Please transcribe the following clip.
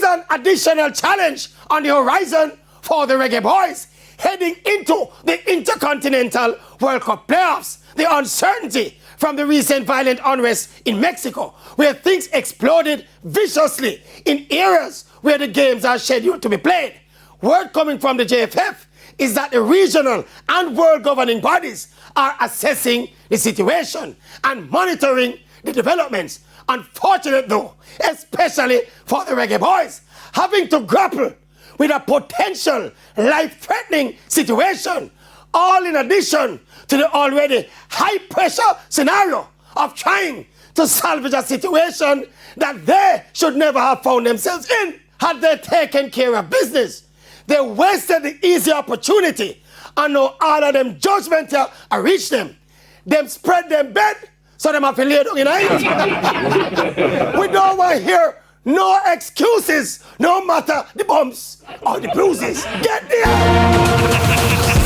an additional challenge on the horizon for the Reggae Boyz heading into the Intercontinental World Cup playoffs. The uncertainty from the recent violent unrest in Mexico, where things exploded viciously in areas where the games are scheduled to be played. Word coming from the JFF is that the regional and world governing bodies are assessing the situation and monitoring the developments. Unfortunate though, especially for the Reggae Boyz, having to grapple with a potential life-threatening situation, all in addition to the already high-pressure scenario of trying to salvage a situation that they should never have found themselves in. Had they taken care of business, they wasted the easy opportunity and no all of them judgment here reach them. Them spread them bed so them have to lay down in it. We don't want to hear no excuses, no matter the bumps or the bruises. Get there!